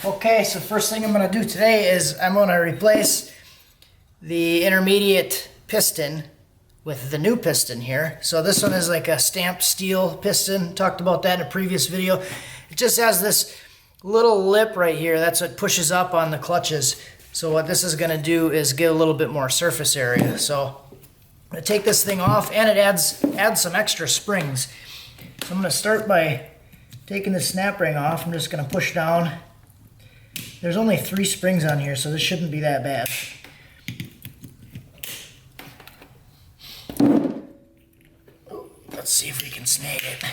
Okay, so first thing I'm going to do today is I'm going to replace the intermediate piston with the new piston here. So this one is like a stamped steel piston. Talked about that in a previous video. It just has this little lip right here. That's what pushes up on the clutches. So what this is going to do is get a little bit more surface area. So I'm going to take this thing off, and it adds some extra springs. So I'm going to start by taking the snap ring off. I'm just going to push down. There's only 3 springs on here, so this shouldn't be that bad. Let's see if we can snag it.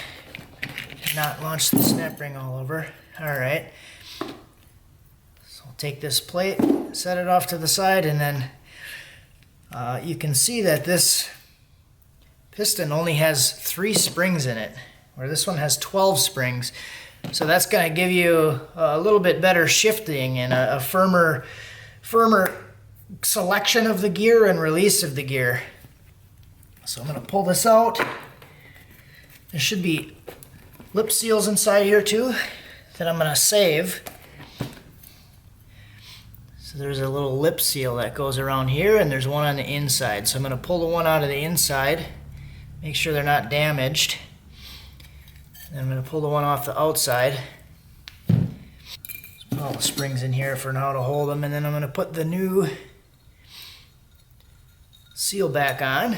Not launch the snap ring all over. Alright. So I'll take this plate, set it off to the side, and then you can see that this piston only has 3 springs in it, where this one has 12 springs. So that's going to give you a little bit better shifting and a firmer selection of the gear and release of the gear. So I'm going to pull this out. There should be lip seals inside here too that I'm going to save. So there's a little lip seal that goes around here, and there's one on the inside. So I'm going to pull the one out of the inside, make sure they're not damaged. And I'm going to pull the one off the outside. Just put all the springs in here for now to hold them, and then I'm going to put the new seal back on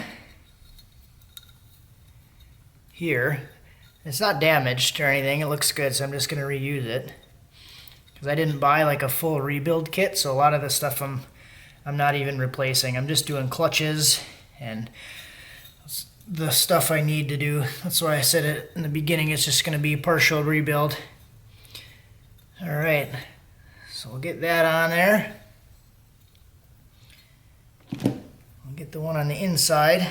here. It's not damaged or anything, it looks good, so I'm just going to reuse it. Because I didn't buy like a full rebuild kit, so a lot of the stuff I'm not even replacing. I'm just doing clutches and the stuff I need to do. That's why I said it in the beginning, it's just going to be partial rebuild. Alright, so we'll get that on there. We'll get the one on the inside.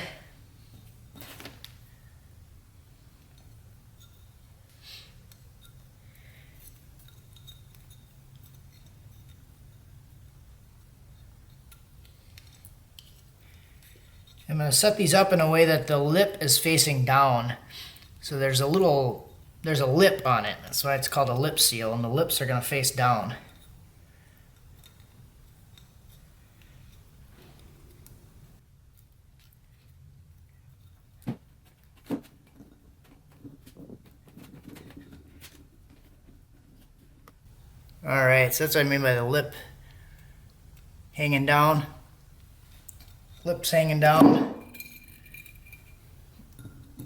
I'm going to set these up in a way that the lip is facing down. So there's a lip on it. That's why it's called a lip seal, and the lips are going to face down. Alright, so that's what I mean by the lip hanging down. Lips hanging down.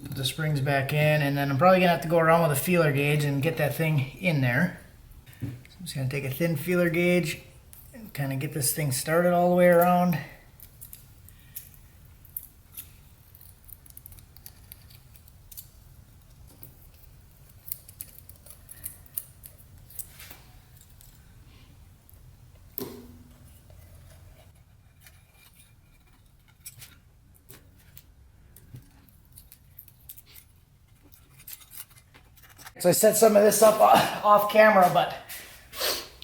Put the springs back in, and then I'm probably going to have to go around with a feeler gauge and get that thing in there. So I'm just going to take a thin feeler gauge and kind of get this thing started all the way around. So I set some of this up off camera, but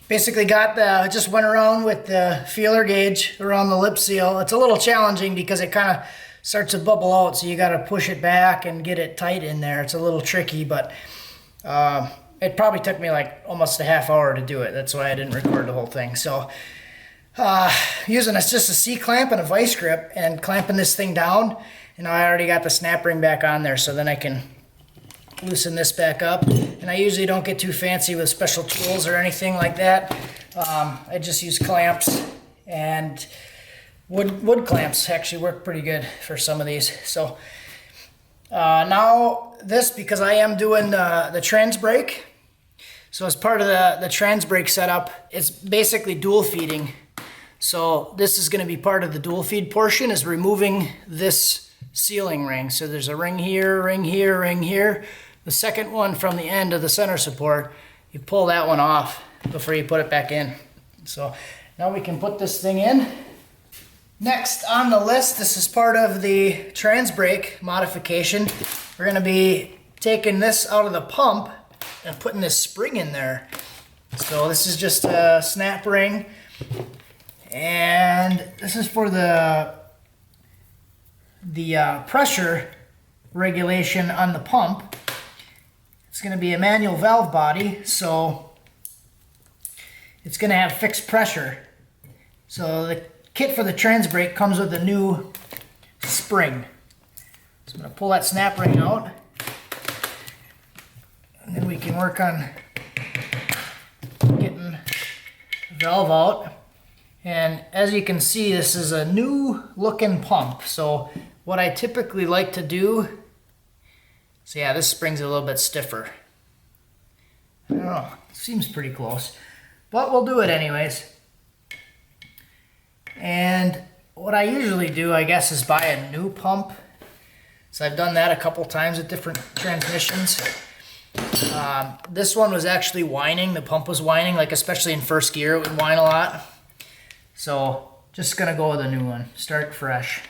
basically just went around with the feeler gauge around the lip seal. It's a little challenging because it kind of starts to bubble out, so you got to push it back and get it tight in there. It's a little tricky, but it probably took me like almost a half hour to do it. That's why I didn't record the whole thing. So using just a C-clamp and a vice grip and clamping this thing down, and I already got the snap ring back on there, so then I can loosen this back up. And I usually don't get too fancy with special tools or anything like that. I just use clamps, and wood clamps actually work pretty good for some of these. So now this, because I am doing the trans brake, so as part of the trans brake setup, it's basically dual feeding. So this is going to be part of the dual feed portion, is removing this sealing ring. So there's a ring here, ring here, ring here. The second one from the end of the center support, you pull that one off before you put it back in. So now we can put this thing in. Next on the list, this is part of the trans brake modification. We're going to be taking this out of the pump and putting this spring in there. So this is just a snap ring, and this is for the pressure regulation on the pump. It's going to be a manual valve body, so it's going to have fixed pressure. So the kit for the trans brake comes with a new spring. So I'm going to pull that snap ring out, and then we can work on getting the valve out. And as you can see, this is a new looking pump. So what I typically like to do, so yeah, this spring's a little bit stiffer. I don't know, seems pretty close, but we'll do it anyways. And what I usually do, I guess, is buy a new pump. So I've done that a couple times with different transmissions. This one was actually whining, the pump was whining, like especially in first gear it would whine a lot. So just gonna go with a new one, start fresh.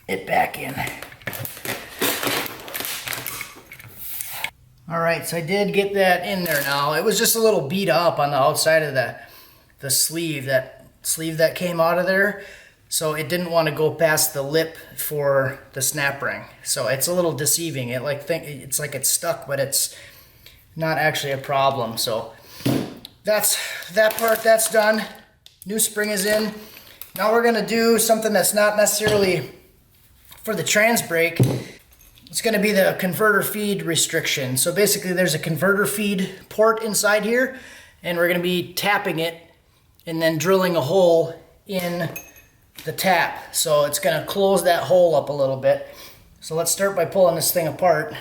It back in. All right, so I did get that in there now. It was just a little beat up on the outside of the sleeve, that came out of there. So it didn't want to go past the lip for the snap ring. So it's a little deceiving. It's like it's stuck, but it's not actually a problem. So that's that part, that's done. New spring is in. Now we're gonna do something that's not necessarily for the trans brake. It's going to be the converter feed restriction. So basically there's a converter feed port inside here, and we're going to be tapping it and then drilling a hole in the tap. So it's going to close that hole up a little bit. So let's start by pulling this thing apart.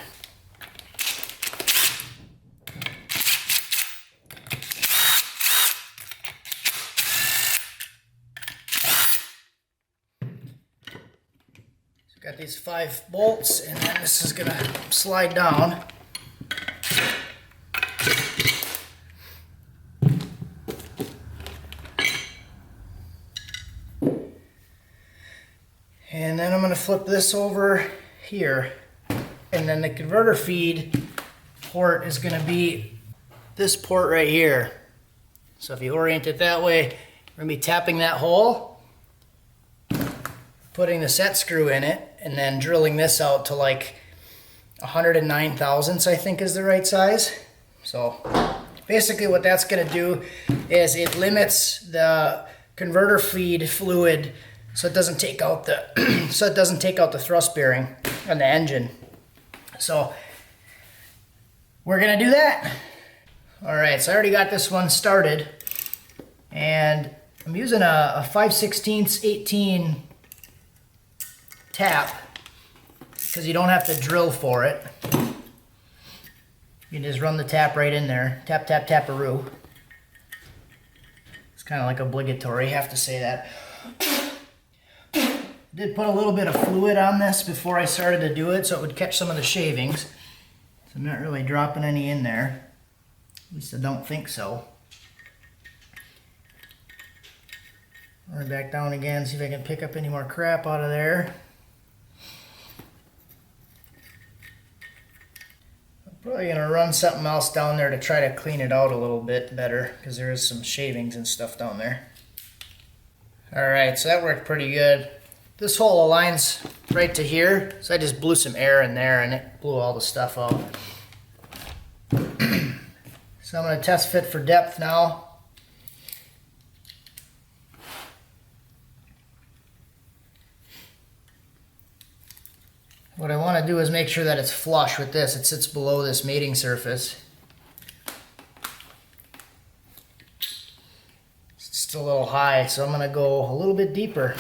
Got these 5 bolts, and then this is going to slide down. And then I'm going to flip this over here. And then the converter feed port is going to be this port right here. So if you orient it that way, we're going to be tapping that hole, putting the set screw in it, and then drilling this out to like 109 thousandths, I think is the right size. So basically what that's going to do is it limits the converter feed fluid so it doesn't take out the thrust bearing on the engine. So we're going to do that. All right, so I already got this one started, and I'm using a 5/16 18 tap because you don't have to drill for it. You can just run the tap right in there. Tap, tap, taparoo. It's kind of like obligatory, I have to say that. I did put a little bit of fluid on this before I started to do it so it would catch some of the shavings. So I'm not really dropping any in there. At least I don't think so. Run back down again, see if I can pick up any more crap out of there. Probably going to run something else down there to try to clean it out a little bit better, because there is some shavings and stuff down there. Alright, so that worked pretty good. This hole aligns right to here, so I just blew some air in there and it blew all the stuff out. So I'm going to test fit for depth now. What I want to do is make sure that it's flush with this. It sits below this mating surface. It's still a little high, so I'm going to go a little bit deeper.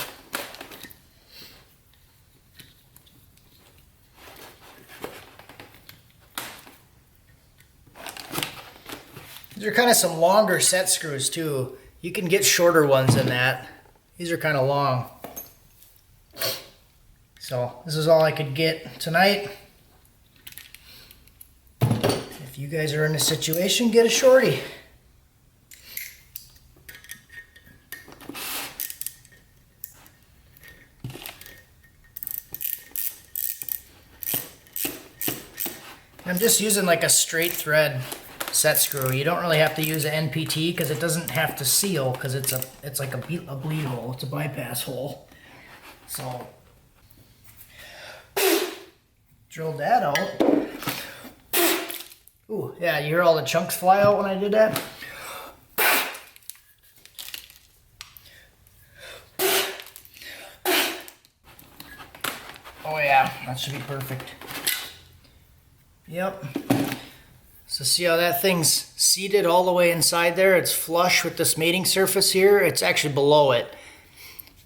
These are kind of some longer set screws too. You can get shorter ones than that. These are kind of long. So this is all I could get tonight. If you guys are in a situation, get a shorty. I'm just using like a straight thread set screw. You don't really have to use an NPT because it doesn't have to seal because it's like a bleed hole. It's a bypass hole. So drilled that out. Ooh, yeah, you hear all the chunks fly out when I did that? Oh yeah, that should be perfect. Yep. So see how that thing's seated all the way inside there? It's flush with this mating surface here. It's actually below it.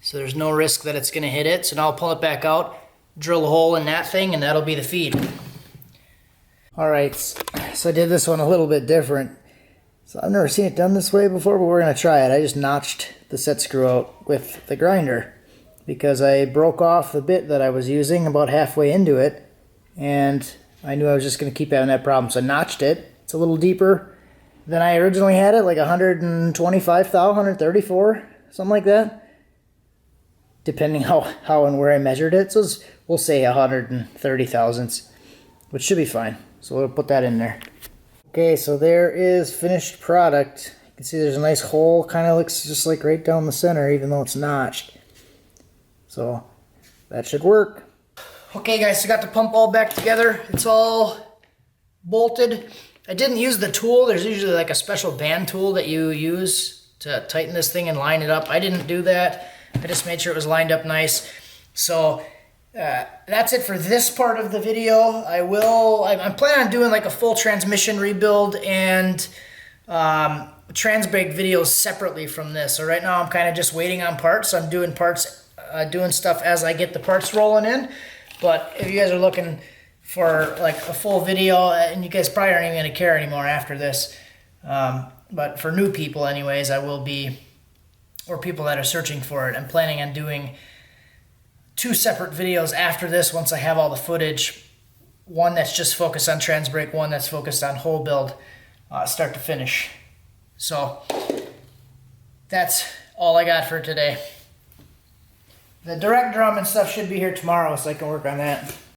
So there's no risk that it's gonna hit it. So now I'll pull it back out, drill a hole in that thing, and that'll be the feed. All right, so I did this one a little bit different. So I've never seen it done this way before, but we're gonna try it. I just notched the set screw out with the grinder because I broke off the bit that I was using about halfway into it, and I knew I was just gonna keep having that problem. So I notched it. It's a little deeper than I originally had it, like 125 thou, 134, something like that, depending how and where I measured it. So we'll say 130 thousandths, which should be fine. So we'll put that in there. Okay, so there is finished product. You can see there's a nice hole, kind of looks just like right down the center, even though it's notched. So that should work. Okay guys, so I got the pump all back together. It's all bolted. I didn't use the tool. There's usually like a special band tool that you use to tighten this thing and line it up. I didn't do that. I just made sure it was lined up nice. So that's it for this part of the video. I'm planning on doing like a full transmission rebuild and trans brake videos separately from this. So right now I'm kind of just waiting on parts. I'm doing parts, doing stuff as I get the parts rolling in. But if you guys are looking for like a full video, and you guys probably aren't even going to care anymore after this, but for new people anyways, I will be, or people that are searching for it, I'm planning on doing 2 separate videos after this once I have all the footage. One that's just focused on trans brake, one that's focused on whole build, start to finish. So that's all I got for today. The direct drum and stuff should be here tomorrow, so I can work on that.